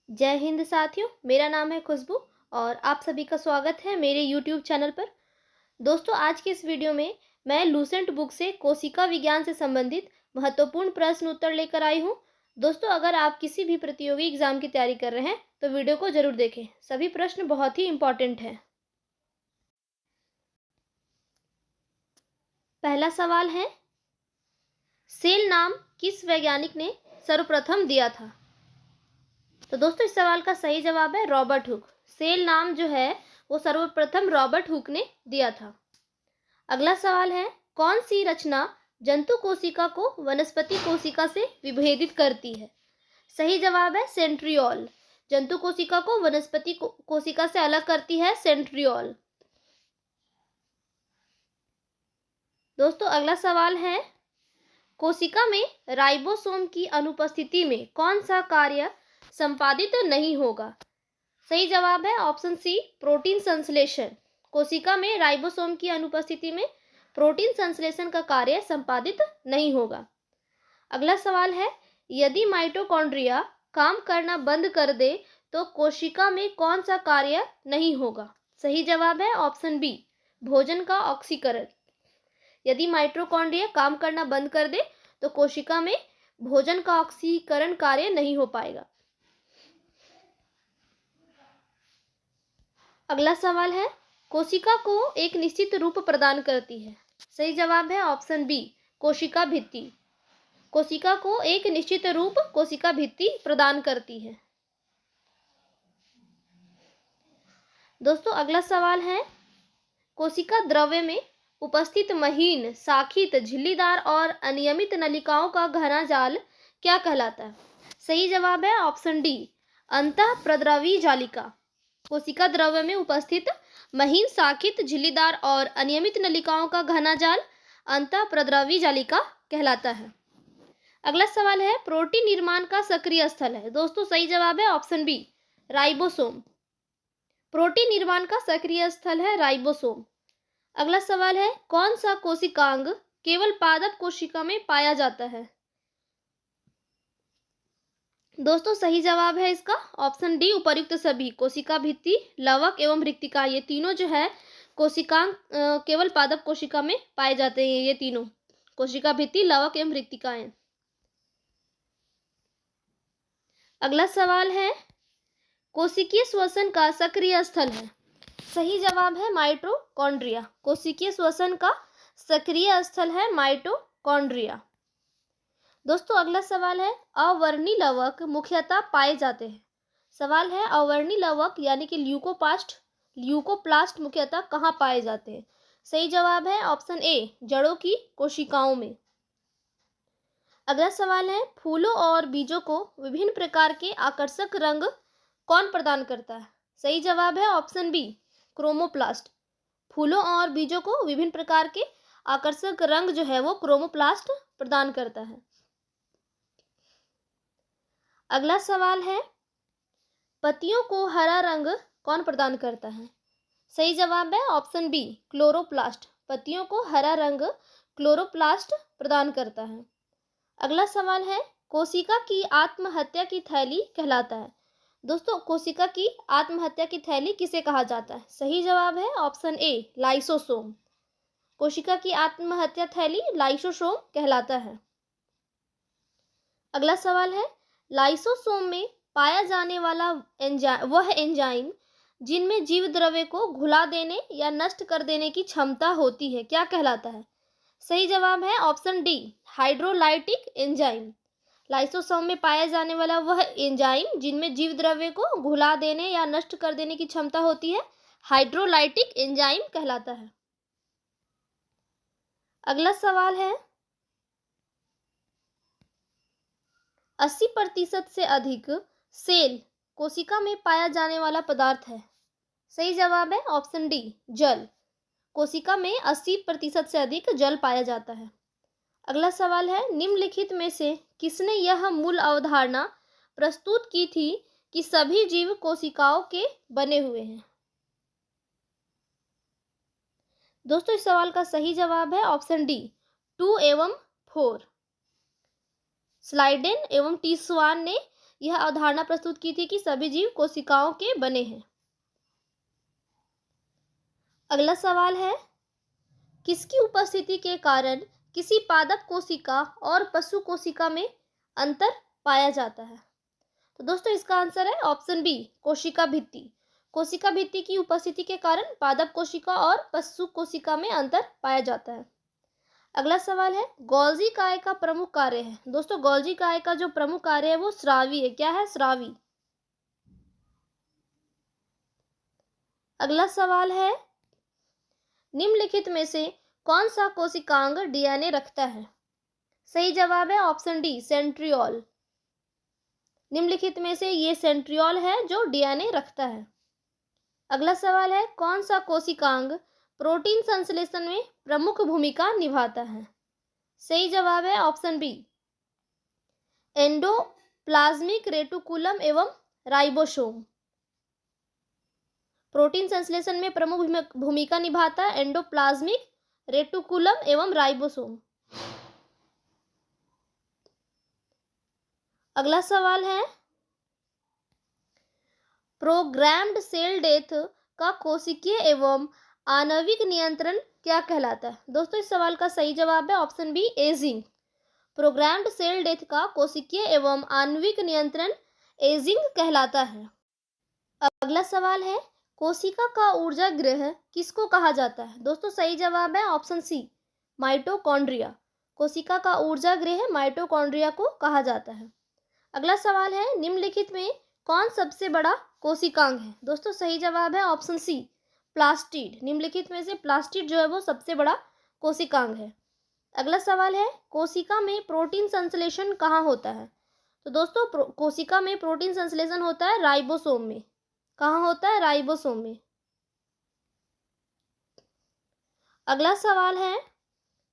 जय हिंद साथियों, मेरा नाम है खुशबू और आप सभी का स्वागत है मेरे यूट्यूब चैनल पर। दोस्तों, आज की इस वीडियो में मैं लूसेंट बुक से कोशिका विज्ञान से संबंधित महत्वपूर्ण प्रश्न उत्तर लेकर आई हूँ। दोस्तों, अगर आप किसी भी प्रतियोगी एग्जाम की तैयारी कर रहे हैं तो वीडियो को जरूर देखें। सभी प्रश्न बहुत ही इंपॉर्टेंट हैं। पहला सवाल है, सेल नाम किस वैज्ञानिक ने सर्वप्रथम दिया था? तो दोस्तों, इस सवाल का सही जवाब है रॉबर्ट हुक। सेल नाम जो है वो सर्वप्रथम रॉबर्ट हुक ने दिया था। अगला सवाल है, कौन सी रचना जंतु कोशिका को वनस्पति कोशिका से विभेदित करती है? सही जवाब है सेंट्रियोल। जंतु कोशिका को वनस्पति कोशिका से अलग करती है सेंट्रियोल। दोस्तों, अगला सवाल है, कोशिका में राइबोसोम की अनुपस्थिति में कौन सा कार्य संपादित नहीं होगा? सही जवाब है ऑप्शन सी, प्रोटीन संश्लेषण। कोशिका में राइबोसोम की अनुपस्थिति में प्रोटीन संश्लेषण का कार्य संपादित नहीं होगा। अगला सवाल है, यदि माइटोकॉन्ड्रिया काम करना बंद कर दे तो कोशिका में कौन सा कार्य नहीं होगा? सही जवाब है ऑप्शन बी, भोजन का ऑक्सीकरण। यदि माइटोकॉन्ड्रिया काम करना बंद कर दे तो कोशिका में भोजन का ऑक्सीकरण कार्य नहीं हो पाएगा। अगला सवाल है, कोशिका को एक निश्चित रूप प्रदान करती है? सही जवाब है ऑप्शन बी, कोशिका भित्ति। कोशिका को एक निश्चित रूप कोशिका भित्ति प्रदान करती है। दोस्तों, अगला सवाल है, कोशिका द्रव्य में उपस्थित महीन, शाखित, झिल्लीदार और अनियमित नलिकाओं का घना जाल क्या कहलाता है? सही जवाब है ऑप्शन डी, अंतःप्रद्रवी जालिका। कोशिका द्रव्य में उपस्थित महीन, शाखित, झिल्लीदार और अनियमित नलिकाओं का घना जाल अंतःप्रद्रवी जालिका कहलाता है। अगला सवाल है, प्रोटीन निर्माण का सक्रिय स्थल है? दोस्तों, सही जवाब है ऑप्शन बी, राइबोसोम। प्रोटीन निर्माण का सक्रिय स्थल है राइबोसोम। अगला सवाल है, कौन सा कोशिकांग केवल पादप कोशिका में पाया जाता है? दोस्तों, सही जवाब है इसका ऑप्शन डी, उपर्युक्त सभी। कोशिका भित्ति, लवक एवं रिक्तिका, ये तीनों जो है कोशिकांग केवल पादप कोशिका में पाए जाते हैं। ये तीनों कोशिका भित्ति, लवक एवं रिक्तिकाएं। अगला सवाल है, कोशिकीय श्वसन का सक्रिय स्थल है? सही जवाब है माइटोकॉन्ड्रिया। कोशिकीय श्वसन का सक्रिय स्थल है माइटोकॉन्ड्रिया। दोस्तों, अगला सवाल है, अवर्णी लवक मुख्यतः पाए जाते हैं? सवाल है, अवर्णी लवक यानी कि ल्यूकोप्लास्ट मुख्यतः कहाँ पाए जाते हैं? सही जवाब है ऑप्शन ए, जड़ों की कोशिकाओं में। अगला सवाल है, फूलों और बीजों को विभिन्न प्रकार के आकर्षक रंग कौन प्रदान करता है? सही जवाब है ऑप्शन बी, क्रोमोप्लास्ट। फूलों और बीजों को विभिन्न प्रकार के आकर्षक रंग जो है वो क्रोमोप्लास्ट प्रदान करता है। अगला सवाल है, पत्तियों को हरा रंग कौन प्रदान करता है? सही जवाब है ऑप्शन बी, क्लोरोप्लास्ट। पत्तियों को हरा रंग क्लोरोप्लास्ट प्रदान करता है। अगला सवाल है, कोशिका की आत्महत्या की थैली कहलाता है? दोस्तों, कोशिका की आत्महत्या की थैली किसे कहा जाता है? सही जवाब है ऑप्शन ए, लाइसोसोम। कोशिका की आत्महत्या थैली लाइसोसोम कहलाता है। अगला सवाल है, लाइसोसोम में पाया जाने वाला वह एंजाइम जिनमें जीव द्रव्य को घुला देने या नष्ट कर देने की क्षमता होती है, क्या कहलाता है? सही जवाब है option D, hydrolytic enzyme. Lysosome में पाया जाने वाला वह एंजाइम जिनमें जीव द्रव्य को घुला देने या नष्ट कर देने की क्षमता होती है, हाइड्रोलाइटिक एंजाइम कहलाता है। अगला सवाल है, 80% से अधिक सेल कोशिका में पाया जाने वाला पदार्थ है? सही जवाब है ऑप्शन डी, जल। कोशिका में 80% से अधिक जल पाया जाता है। अगला सवाल है, निम्नलिखित में से किसने यह मूल अवधारणा प्रस्तुत की थी कि सभी जीव कोशिकाओं के बने हुए हैं? दोस्तों, इस सवाल का सही जवाब है ऑप्शन डी, 2 एवं 4। स्लाइडेन एवं टी स्वान ने यह अवधारणा प्रस्तुत की थी कि सभी जीव कोशिकाओं के बने हैं। अगला सवाल है, किसकी उपस्थिति के कारण किसी पादप कोशिका और पशु कोशिका में अंतर पाया जाता है? तो दोस्तों इसका आंसर है ऑप्शन बी, कोशिका भित्ति। कोशिका भित्ति की उपस्थिति के कारण पादप कोशिका और पशु कोशिका में अंतर पाया जाता है। अगला सवाल है, गोल्जी काय का प्रमुख कार्य है? दोस्तों गोल्जी काय का जो प्रमुख कार्य है वो स्रावी है। क्या है? स्रावी। अगला सवाल है, निम्नलिखित में से कौन सा कोशिकांग डीएनए रखता है? सही जवाब है ऑप्शन डी, सेंट्रियोल। निम्नलिखित में से ये सेंट्रियोल है जो डीएनए रखता है। अगला सवाल है, कौन सा कोशिकांग प्रोटीन संश्लेषण में प्रमुख भूमिका निभाता है? सही जवाब है ऑप्शन बी, एंडोप्लाज्मिक रेटिकुलम एवं राइबोसोम। प्रोटीन संश्लेषण में प्रमुख भूमिका निभाता है एंडोप्लाज्मिक रेटिकुलम एवं राइबोसोम। अगला सवाल है, प्रोग्राम्ड सेल डेथ का कोशिकीय एवं आणविक नियंत्रण क्या कहलाता है? दोस्तों इस सवाल का सही जवाब है option B, ageing. Programmed cell death का कोशिकीय एवं आणविक नियंत्रण एजिंग कहलाता है। अगला सवाल है, कोशिका का ऊर्जा गृह किसको कहा जाता है? दोस्तों सही जवाब है ऑप्शन सी, माइटोकॉन्ड्रिया। कोशिका का ऊर्जा गृह माइटोकॉन्ड्रिया को कहा जाता है। अगला सवाल है, निम्नलिखित में कौन सबसे बड़ा कोशिकांग है? दोस्तों सही जवाब है ऑप्शन सी, प्लास्टिड। निम्नलिखित में से प्लास्टिड जो है वो सबसे बड़ा कोशिकांग है। अगला सवाल है, कोशिका में प्रोटीन संश्लेषण कहाँ होता है? तो दोस्तों कोशिका में प्रोटीन संश्लेषण होता है राइबोसोम में। कहाँ होता है? राइबोसोम में। अगला सवाल है,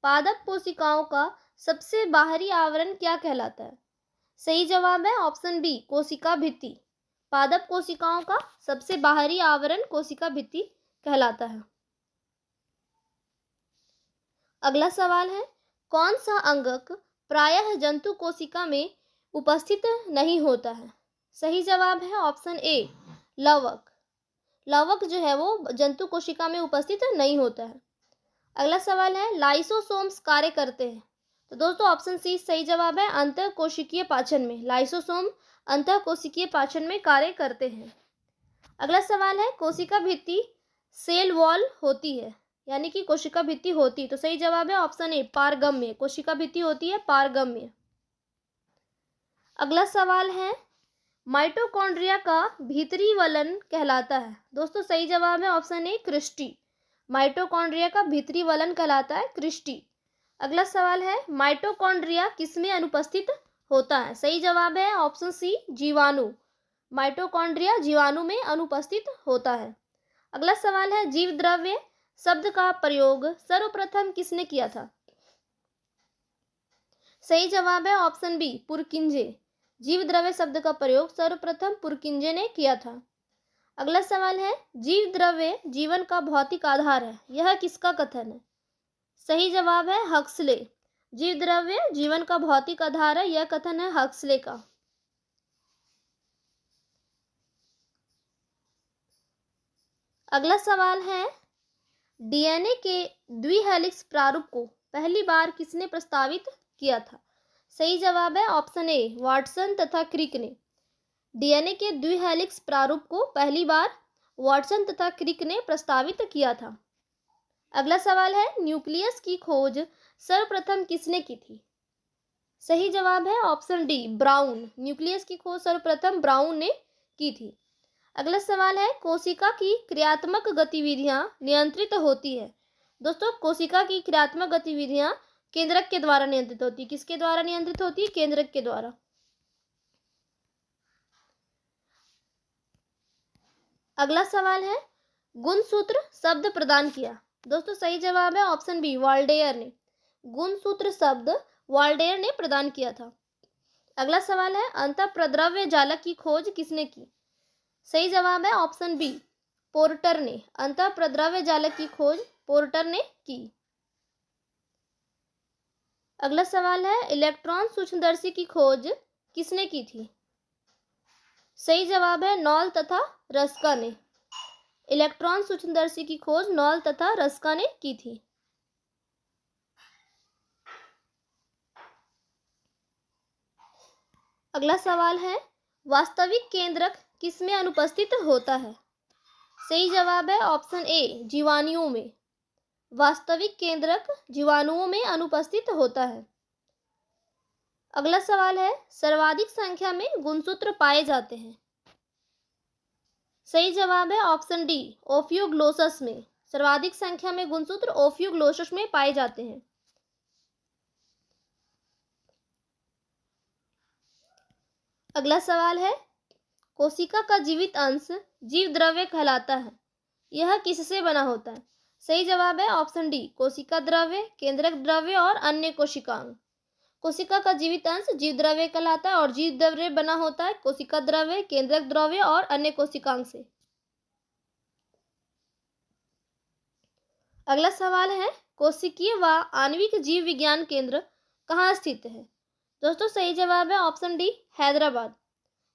पादप कोशिकाओं का सबसे बाहरी आवरण क्या कहलाता है? सही जवाब है ऑप्शन बी, कोशिका भित्ति। पादप कोशिकाओं का सबसे बाहरी आवरण कोशिका भित्ति कहलाता है। अगला सवाल है, कौन सा अंगक प्रायः जंतु कोशिका में उपस्थित नहीं होता है? सही जवाब है ऑप्शन ए, लवक। लवक जो है वो जंतु कोशिका में उपस्थित नहीं होता है। अगला सवाल है, लाइसोसोम्स कार्य करते हैं? तो दोस्तों ऑप्शन सी सही जवाब है, अंतःकोशिकीय पाचन में। लाइसोसोम अंतःकोशिकीय पाचन में कार्य करते हैं। अगला सवाल है, कोशिका भित्ति सेल वॉल होती है, यानी कि कोशिका भित्ति होती है, तो सही जवाब है ऑप्शन ए, पारगम्य। कोशिका भित्ति होती है पारगम्य। अगला सवाल है, माइटोकॉन्ड्रिया का भीतरी वलन कहलाता है? दोस्तों सही जवाब है ऑप्शन ए, क्रिस्टी। माइटोकॉन्ड्रिया का भीतरी वलन कहलाता है क्रिस्टी। अगला सवाल है, माइटोकॉन्ड्रिया किसमें अनुपस्थित होता है? सही जवाब है ऑप्शन सी, जीवाणु। माइटोकॉन्ड्रिया जीवाणु में अनुपस्थित होता है। अगला सवाल है, जीव द्रव्य शब्द का प्रयोग सर्वप्रथम किसने किया था? सही जवाब है ऑप्शन बी, पुरकिंजे। जीव द्रव्य शब्द का प्रयोग सर्वप्रथम पुरकिंजे ने किया था। अगला सवाल है, जीव द्रव्य जीवन का भौतिक आधार है, यह किसका कथन है? सही जवाब है हक्सले। जीव द्रव्य जीवन का भौतिक आधार है, यह कथन है हक्सले का। अगला सवाल है, डीएनए के द्विहेलिक्स प्रारूप को पहली बार किसने प्रस्तावित किया था? सही जवाब है ऑप्शन ए, वाटसन तथा क्रिक ने। डीएनए के द्विहेलिक्स प्रारूप को पहली बार वाटसन तथा क्रिक ने प्रस्तावित किया था। अगला सवाल है, न्यूक्लियस की खोज सर्वप्रथम किसने की थी? सही जवाब है ऑप्शन डी, ब्राउन। न्यूक्लियस की खोज सर्वप्रथम ब्राउन ने की थी। अगला सवाल है, कोशिका की क्रियात्मक गतिविधियां नियंत्रित होती है? दोस्तों कोशिका की क्रियात्मक गतिविधियां केंद्रक के द्वारा नियंत्रित होती है। किसके द्वारा नियंत्रित होती है? केंद्रक के द्वारा। अगला सवाल है, गुणसूत्र शब्द प्रदान किया? दोस्तों सही जवाब है ऑप्शन बी, वाल्डेयर ने। गुणसूत्र शब्द वाल्डेयर ने प्रदान किया था। अगला सवाल है, अंतःप्रद्रव्य जालक की खोज किसने की? सही जवाब है ऑप्शन बी, पोर्टर ने। अंतःप्रद्रव्य जालक की खोज पोर्टर ने की। अगला सवाल है, इलेक्ट्रॉन सूक्ष्मदर्शी की खोज किसने की थी? सही जवाब है नॉल तथा रस्का ने। इलेक्ट्रॉन सूक्ष्मदर्शी की खोज नॉल तथा रस्का ने की थी। अगला सवाल है, वास्तविक केंद्रक किसमें अनुपस्थित होता है? सही जवाब है ऑप्शन ए, जीवाणुओं में। वास्तविक केंद्रक जीवाणुओं में अनुपस्थित होता है। अगला सवाल है, सर्वाधिक संख्या में गुणसूत्र पाए जाते हैं। सही जवाब है ऑप्शन डी, ओफियोग्लोसस में। सर्वाधिक संख्या में गुणसूत्र ओफियोग्लोसस में पाए जाते हैं। अगला सवाल है, कोशिका का जीवित अंश जीव द्रव्य कहलाता है। यह किससे बना होता है? सही जवाब है ऑप्शन डी, कोशिका द्रव्य, केंद्रक द्रव्य और अन्य कोशिकांग। कोशिका का जीवित अंश जीव द्रव्य कहलाता है और जीव द्रव्य बना होता है कोशिका द्रव्य, केंद्रक द्रव्य और अन्य कोशिकांग से। अगला सवाल है, कोशिकीय व आणविक जीव विज्ञान केंद्र कहाँ स्थित है? दोस्तों सही जवाब है ऑप्शन डी, हैदराबाद।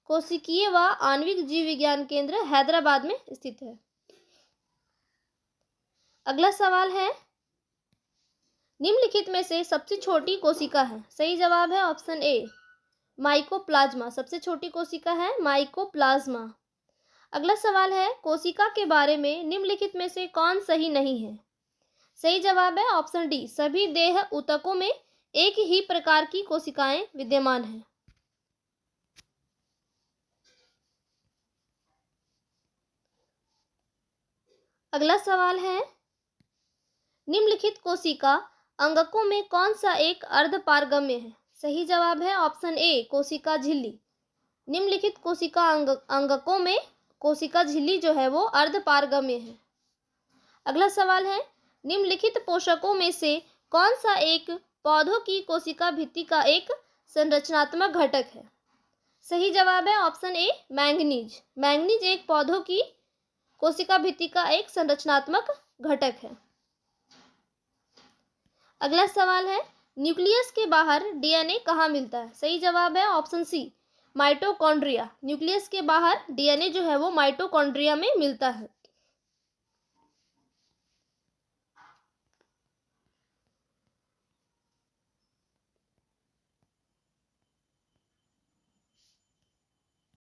कोशिकीय व आणविक जीव विज्ञान केंद्र हैदराबाद में स्थित है। अगला सवाल है, निम्नलिखित में से सबसे छोटी कोशिका है? सही जवाब है ऑप्शन ए, माइकोप्लाज्मा। सबसे छोटी कोशिका है माइकोप्लाज्मा। अगला सवाल है, कोशिका के बारे में निम्नलिखित में से कौन सही नहीं है? सही जवाब है ऑप्शन डी, सभी देह ऊतकों में एक ही प्रकार की कोशिकाएं विद्यमान हैं। अगला सवाल है, निम्नलिखित कोशिका अंगकों में कौन सा एक अर्धपारगम्य है? सही जवाब है ऑप्शन ए, कोशिका झिल्ली। निम्नलिखित कोशिका अंगकों में कोशिका झिल्ली जो है वो अर्धपारगम्य है। अगला सवाल है, निम्नलिखित पोषकों में से कौन सा एक पौधों की कोशिका भित्ति का एक संरचनात्मक घटक है? सही जवाब है ऑप्शन ए, मैंगनीज। मैंगनीज एक पौधों की कोशिका भित्ति का एक संरचनात्मक घटक है। अगला सवाल है, न्यूक्लियस के बाहर डीएनए कहाँ मिलता है? सही जवाब है ऑप्शन सी, माइटोकॉन्ड्रिया। न्यूक्लियस के बाहर डीएनए जो है वो माइटोकॉन्ड्रिया में मिलता है।